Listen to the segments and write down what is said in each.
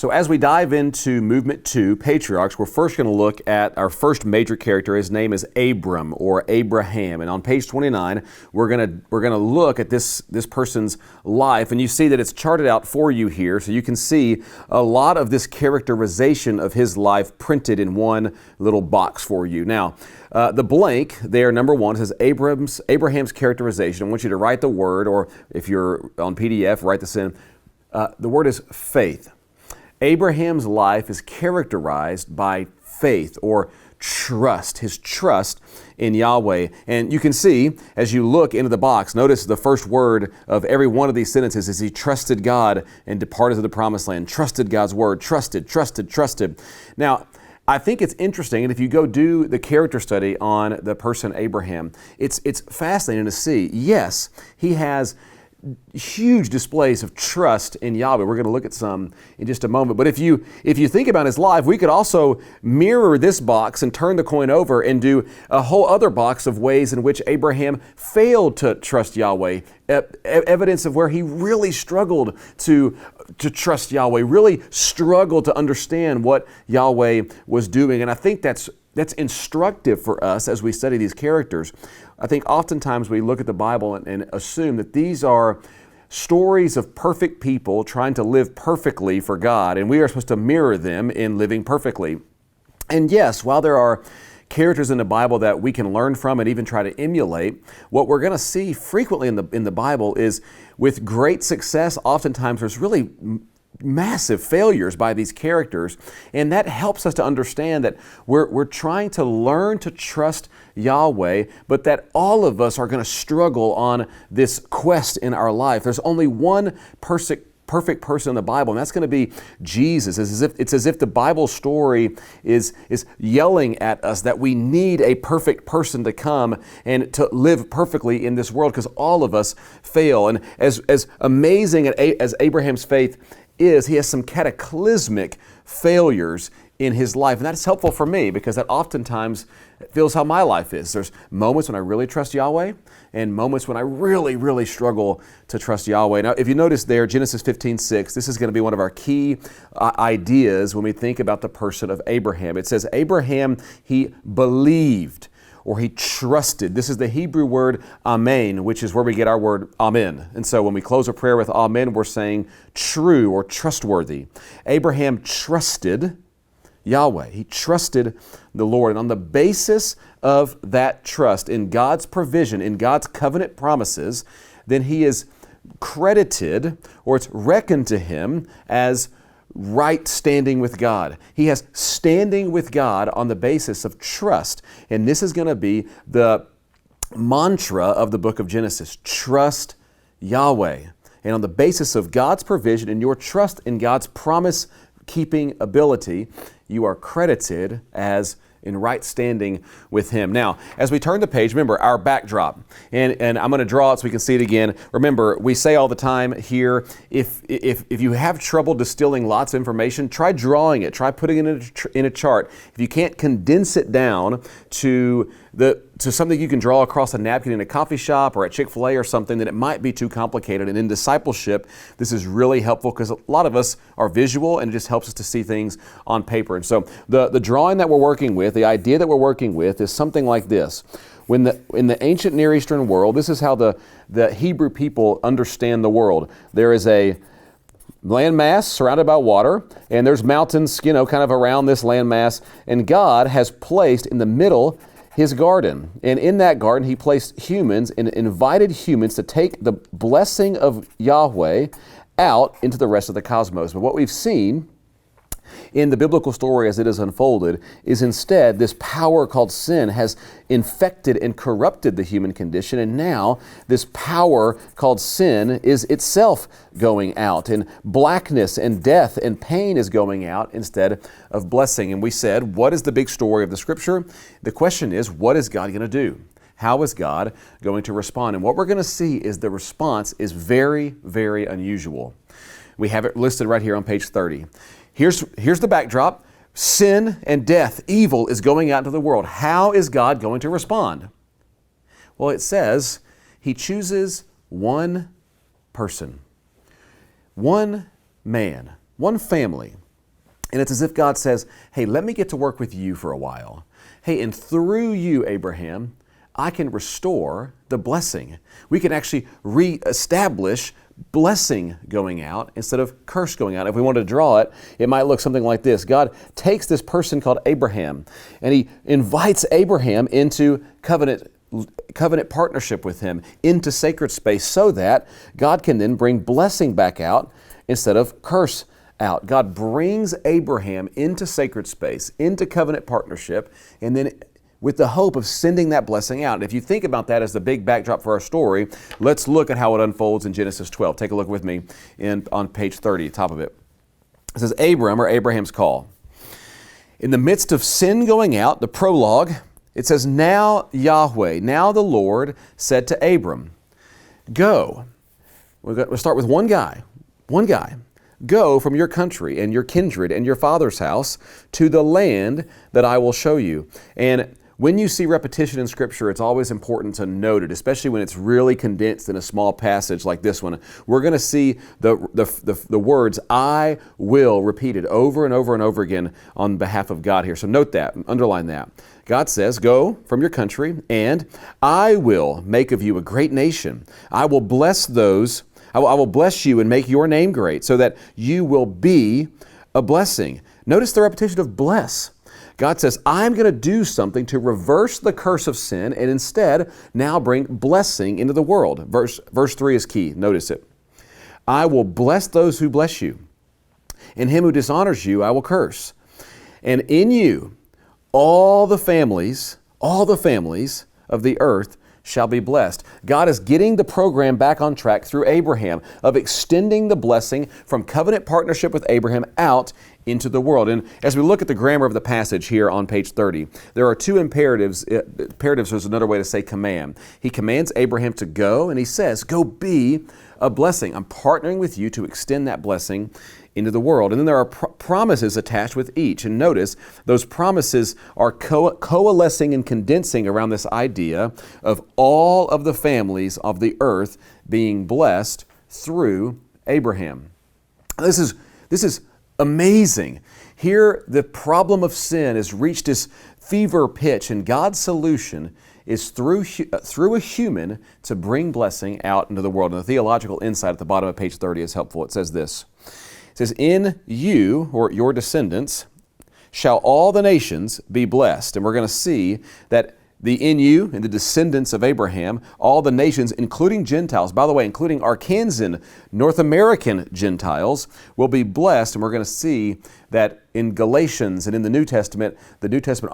So as we dive into Movement 2, Patriarchs, we're first going to look at our first major character. His name is Abram or Abraham. And on page 29, we're going to look at this person's life. And you see that it's charted out for you here. So you can see a lot of this characterization of his life printed in one little box for you. Now, the blank there, number one, says Abraham's characterization. I want you to write the word, or if you're on PDF, write this in. The word is faith. Abraham's life is characterized by faith or trust, his trust in Yahweh. And you can see, as you look into the box, notice the first word of every one of these sentences is he trusted God and departed to the promised land. Trusted God's word. Trusted. Now, I think it's interesting, and if you go do the character study on the person Abraham, it's fascinating to see. Yes, he has huge displays of trust in Yahweh. We're going to look at some in just a moment. But if you think about his life, we could also mirror this box and turn the coin over and do a whole other box of ways in which Abraham failed to trust Yahweh. Evidence of where he really struggled to trust Yahweh, really struggled to understand what Yahweh was doing. And I think that's instructive for us as we study these characters. I think oftentimes we look at the Bible and assume that these are stories of perfect people trying to live perfectly for God, and we are supposed to mirror them in living perfectly. And yes, while there are characters in the Bible that we can learn from and even try to emulate, what we're going to see frequently in the Bible is with great success, oftentimes there's really massive failures by these characters, and that helps us to understand that we're trying to learn to trust Yahweh, but that all of us are going to struggle on this quest in our life. There's only one perfect person in the Bible, and that's going to be Jesus. It's as if the Bible story is yelling at us that we need a perfect person to come and to live perfectly in this world, because all of us fail. And as amazing as Abraham's faith is, he has some cataclysmic failures in his life. And that's helpful for me because that oftentimes feels how my life is. There's moments when I really trust Yahweh and moments when I really, really struggle to trust Yahweh. Now, if you notice there, Genesis 15:6, this is going to be one of our key ideas when we think about the person of Abraham. It says, Abraham, he believed, or he trusted. This is the Hebrew word amen, which is where we get our word amen. And so when we close a prayer with amen, we're saying true or trustworthy. Abraham trusted Yahweh. He trusted the Lord. And on the basis of that trust in God's provision, in God's covenant promises, then he is credited, or it's reckoned to him as right standing with God. He has standing with God on the basis of trust. And this is going to be the mantra of the book of Genesis. Trust Yahweh. And on the basis of God's provision and your trust in God's promise-keeping ability, you are credited as in right standing with Him. Now, as we turn the page, remember our backdrop, and I'm going to draw it so we can see it again. Remember, we say all the time here, if you have trouble distilling lots of information, try drawing it, try putting it in a chart. If you can't condense it down to something you can draw across a napkin in a coffee shop or at Chick-fil-A or something, then it might be too complicated. And in discipleship, this is really helpful because a lot of us are visual and it just helps us to see things on paper. And so the drawing that we're working with, the idea that we're working with is something like this. In the ancient Near Eastern world, this is how the Hebrew people understand the world. There is a landmass surrounded by water, and there's mountains, kind of around this landmass, and God has placed in the middle His garden. And in that garden, He placed humans and invited humans to take the blessing of Yahweh out into the rest of the cosmos. But what we've seen in the biblical story as it is unfolded is instead this power called sin has infected and corrupted the human condition, and now this power called sin is itself going out, and blackness and death and pain is going out instead of blessing. And we said, what is the big story of the Scripture? The question is, what is God going to do? How is God going to respond? And what we're going to see is the response is very, very unusual. We have it listed right here on page 30. Here's the backdrop. Sin and death, evil is going out into the world. How is God going to respond? Well, it says He chooses one person, one man, one family, And it's as if God says, hey, let me get to work with you for a while. Hey, and through you, Abraham, I can restore the blessing. We can actually reestablish blessing going out instead of curse going out. If we wanted to draw it, it might look something like this. God takes this person called Abraham, and he invites Abraham into covenant partnership with him, into sacred space, so that God can then bring blessing back out instead of curse out. God brings Abraham into sacred space, into covenant partnership, and then with the hope of sending that blessing out. And if you think about that as the big backdrop for our story, let's look at how it unfolds in Genesis 12. Take a look with me on page 30, top of it. It says, Abram, or Abraham's call. In the midst of sin going out, the prologue, it says, now Yahweh, now the Lord said to Abram, go. We'll start with one guy. Go from your country and your kindred and your father's house to the land that I will show you. And when you see repetition in Scripture, it's always important to note it, especially when it's really condensed in a small passage like this one. We're going to see the words, I will, repeated over and over and over again on behalf of God here. So note that, underline that. God says, go from your country, and I will make of you a great nation. I will bless those. I will bless you and make your name great so that you will be a blessing. Notice the repetition of bless. God says, I'm going to do something to reverse the curse of sin and instead now bring blessing into the world. Verse 3 is key. Notice it. I will bless those who bless you, and him who dishonors you I will curse. And in you all the families of the earth shall be blessed. God is getting the program back on track through Abraham of extending the blessing from covenant partnership with Abraham out into the world. And as we look at the grammar of the passage here on page 30, there are two imperatives. Imperatives is another way to say command. He commands Abraham to go, and he says, go be a blessing. I'm partnering with you to extend that blessing into the world. And then there are promises attached with each. And notice those promises are coalescing and condensing around this idea of all of the families of the earth being blessed through Abraham. This is amazing. Here, the problem of sin has reached this fever pitch, and God's solution is through a human to bring blessing out into the world. And the theological insight at the bottom of page 30 is helpful. It says this. It says, in you, or your descendants, shall all the nations be blessed. And we're going to see that the in you and the descendants of Abraham, all the nations, including Gentiles, by the way, including Arkansan, North American Gentiles, will be blessed. And we're going to see that in Galatians and in the New Testament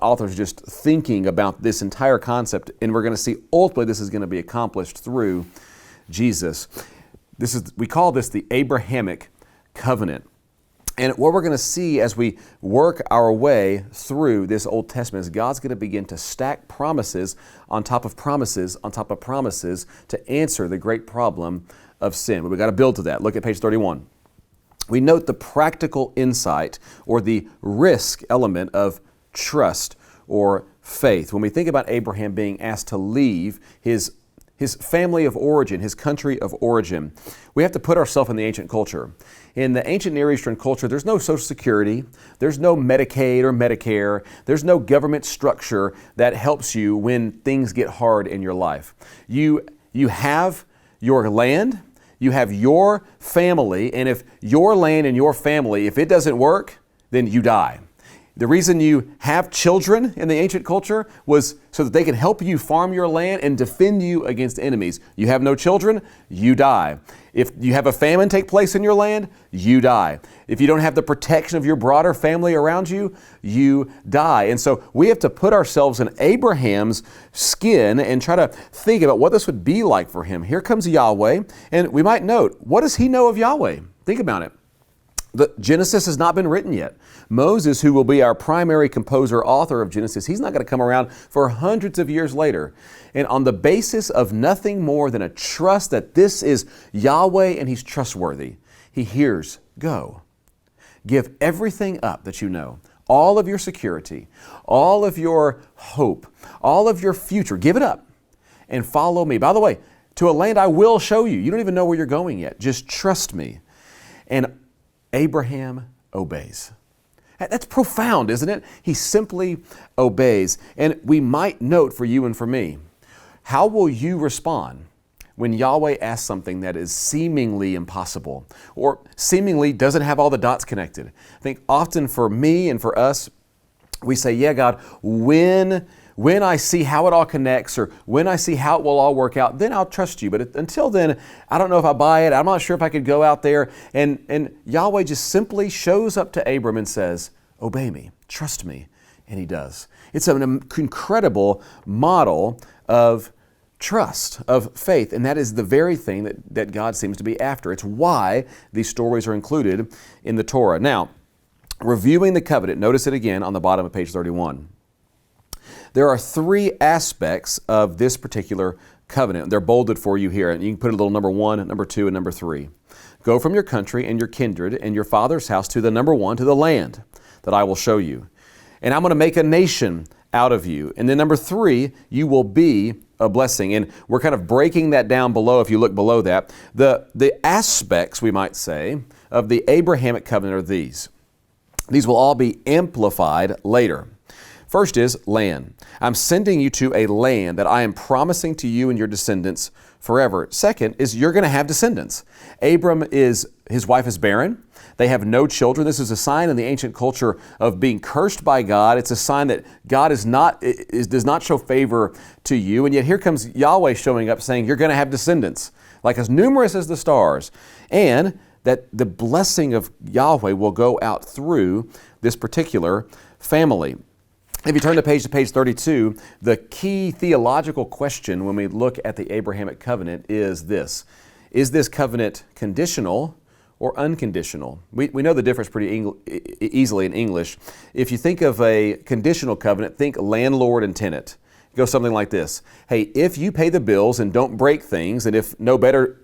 authors are just thinking about this entire concept. And we're going to see ultimately this is going to be accomplished through Jesus. We call this the Abrahamic covenant. And what we're going to see as we work our way through this Old Testament is God's going to begin to stack promises on top of promises on top of promises to answer the great problem of sin. But we've got to build to that. Look at page 31. We note the practical insight or the risk element of trust or faith. When we think about Abraham being asked to leave his family of origin, his country of origin, we have to put ourselves in the ancient culture. In the ancient Near Eastern culture, there's no Social Security, there's no Medicaid or Medicare, there's no government structure that helps you when things get hard in your life. You have your land, you have your family, and if your land and your family, if it doesn't work, then you die. The reason you have children in the ancient culture was so that they could help you farm your land and defend you against enemies. You have no children, you die. If you have a famine take place in your land, you die. If you don't have the protection of your broader family around you, you die. And so we have to put ourselves in Abraham's skin and try to think about what this would be like for him. Here comes Yahweh, and we might note, what does he know of Yahweh? Think about it. The Genesis has not been written yet. Moses, who will be our primary composer, author of Genesis, he's not going to come around for hundreds of years later. And on the basis of nothing more than a trust that this is Yahweh and he's trustworthy, he hears, go. Give everything up that you know, all of your security, all of your hope, all of your future, give it up and follow me. By the way, to a land I will show you. You don't even know where you're going yet. Just trust me. And Abraham obeys. That's profound, isn't it? He simply obeys. And we might note for you and for me, how will you respond when Yahweh asks something that is seemingly impossible or seemingly doesn't have all the dots connected? I think often for me and for us, we say, yeah, God, when I see how it all connects or when I see how it will all work out, then I'll trust you. But until then, I don't know if I buy it. I'm not sure if I could go out there. And Yahweh just simply shows up to Abram and says, obey me, trust me. And he does. It's an incredible model of trust, of faith. And that is the very thing that God seems to be after. It's why these stories are included in the Torah. Now, reviewing the covenant, notice it again on the bottom of page 31. There are three aspects of this particular covenant. They're bolded for you here, and you can put a little number 1, number 2, and number 3. Go from your country and your kindred and your father's house to the number 1, to the land that I will show you. And I'm going to make a nation out of you. And then number 3, you will be a blessing. And we're kind of breaking that down below if you look below that. The aspects, we might say, of the Abrahamic covenant are these. These will all be amplified later. First is land. I'm sending you to a land that I am promising to you and your descendants forever. Second is you're going to have descendants. His wife is barren. They have no children. This is a sign in the ancient culture of being cursed by God. It's a sign that God does not show favor to you. And yet here comes Yahweh showing up saying you're going to have descendants, like as numerous as the stars. And that the blessing of Yahweh will go out through this particular family. If you turn to page 32, the key theological question when we look at the Abrahamic covenant is this. Is this covenant conditional or unconditional? We know the difference pretty easily in English. If you think of a conditional covenant, think landlord and tenant. It goes something like this. Hey, if you pay the bills and don't break things, and if no better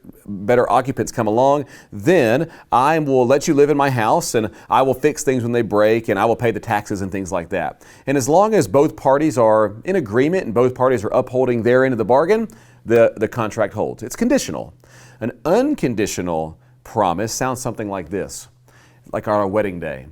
occupants come along, then I will let you live in my house and I will fix things when they break and I will pay the taxes and things like that. And as long as both parties are in agreement and both parties are upholding their end of the bargain, the contract holds. It's conditional. An unconditional promise sounds something like this, like on our wedding day.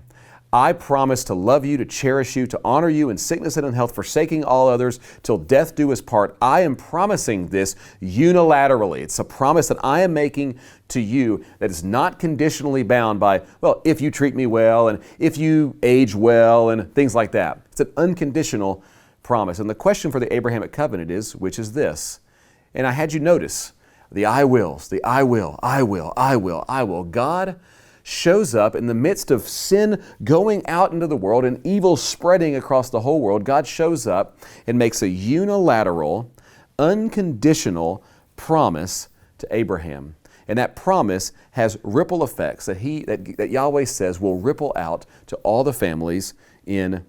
I promise to love you, to cherish you, to honor you in sickness and in health, forsaking all others till death do us part. I am promising this unilaterally. It's a promise that I am making to you that is not conditionally bound by, well, if you treat me well and if you age well and things like that. It's an unconditional promise. And the question for the Abrahamic covenant is, which is this? And I had you notice the I wills, the I will, I will, I will, I will. God shows up in the midst of sin going out into the world and evil spreading across the whole world. God shows up and makes a unilateral, unconditional promise to Abraham. And that promise has ripple effects that Yahweh says will ripple out to all the families in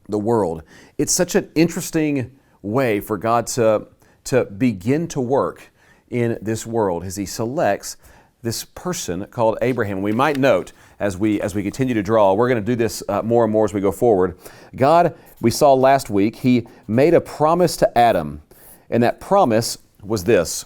the world. It's such an interesting way for God to begin to work in this world as He selects this person called Abraham. We might note as we continue to draw, we're going to do this more and more as we go forward. God, we saw last week, He made a promise to Adam, and that promise was this.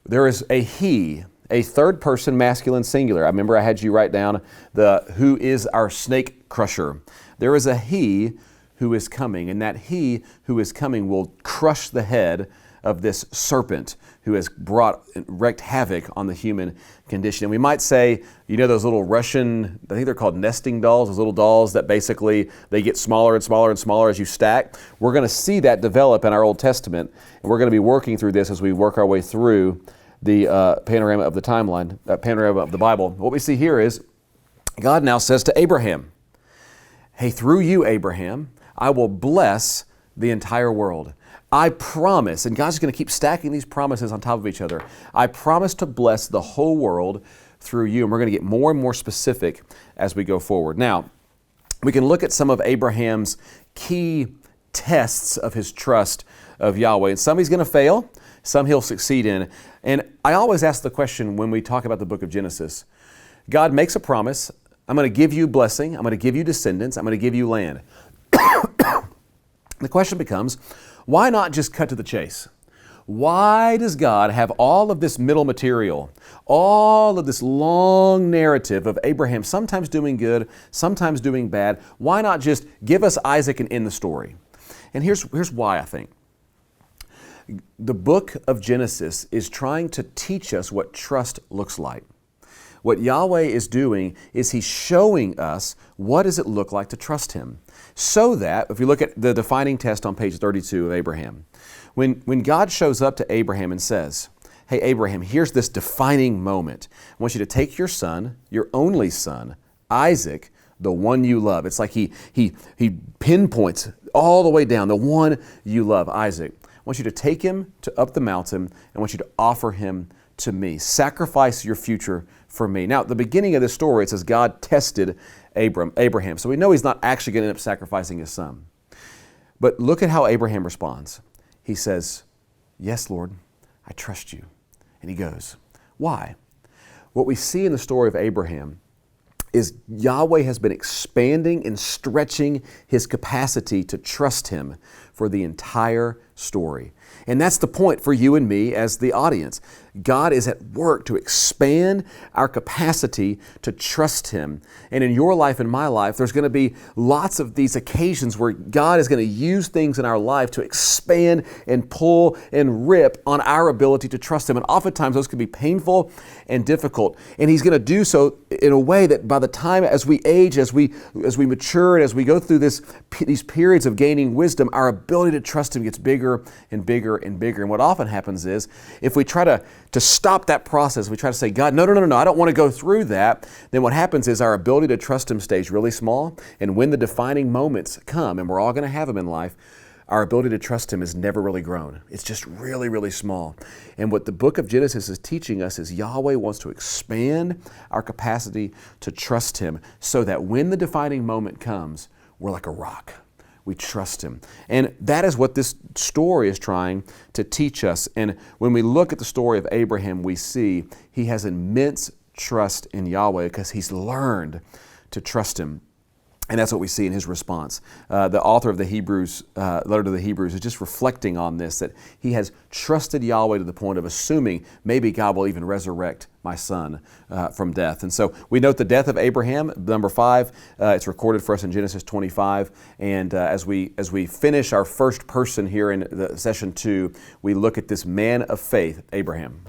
There is a he, a third person masculine singular. I remember I had you write down who is our snake crusher. There is a he who is coming, and that he who is coming will crush the head of this serpent who has wreaked havoc on the human condition. And we might say, you know those little Russian, I think they're called nesting dolls, those little dolls that basically they get smaller and smaller and smaller as you stack. We're going to see that develop in our Old Testament, and we're going to be working through this as we work our way through the panorama of the timeline, panorama of the Bible. What we see here is God now says to Abraham, hey, through you, Abraham, I will bless the entire world. I promise, and God's going to keep stacking these promises on top of each other. I promise to bless the whole world through you. And we're going to get more and more specific as we go forward. Now, we can look at some of Abraham's key tests of his trust of Yahweh. And some he's going to fail, some he'll succeed in. And I always ask the question when we talk about the book of Genesis, God makes a promise. I'm going to give you blessing. I'm going to give you descendants. I'm going to give you land. The question becomes, why not just cut to the chase? why does God have all of this middle material, all of this long narrative of Abraham sometimes doing good, sometimes doing bad? Why not just give us Isaac and end the story? And here's why I think. The book of Genesis is trying to teach us what trust looks like. What Yahweh is doing is He's showing us what does it look like to trust Him. So that, if you look at the defining test on page 32 of Abraham, when God shows up to Abraham and says, hey, Abraham, here's this defining moment. I want you to take your son, your only son, Isaac, the one you love. It's like he pinpoints all the way down, the one you love, Isaac. I want you to take him to up the mountain, and I want you to offer him to me. Sacrifice your future for me. Now, at the beginning of this story, it says God tested Abraham. So we know he's not actually going to end up sacrificing his son. But look at how Abraham responds. He says, yes, Lord, I trust you. And he goes, why? What we see in the story of Abraham is Yahweh has been expanding and stretching his capacity to trust him for the entire story. And that's the point for you and me as the audience. God is at work to expand our capacity to trust Him. And in your life and my life, there's going to be lots of these occasions where God is going to use things in our life to expand and pull and rip on our ability to trust Him. And oftentimes those can be painful and difficult. And He's going to do so in a way that by the time as we age, as we mature, and as we go through these periods of gaining wisdom, our ability to trust Him gets bigger and bigger and bigger. And what often happens is, if we try to stop that process, we try to say, God, no, I don't want to go through that, then what happens is our ability to trust Him stays really small. And when the defining moments come, and we're all going to have them in life, our ability to trust Him has never really grown. It's just really, really small. And what the book of Genesis is teaching us is Yahweh wants to expand our capacity to trust Him so that when the defining moment comes, we're like a rock. We trust Him. And that is what this story is trying to teach us. And when we look at the story of Abraham, we see he has immense trust in Yahweh because he's learned to trust Him. And that's what we see in his response. The author of the Hebrews, letter to the Hebrews, is just reflecting on this, that he has trusted Yahweh to the point of assuming maybe God will even resurrect my son from death. And so we note the death of Abraham, number 5. It's recorded for us in Genesis 25. And as we finish our first person here in the session 2, we look at this man of faith, Abraham.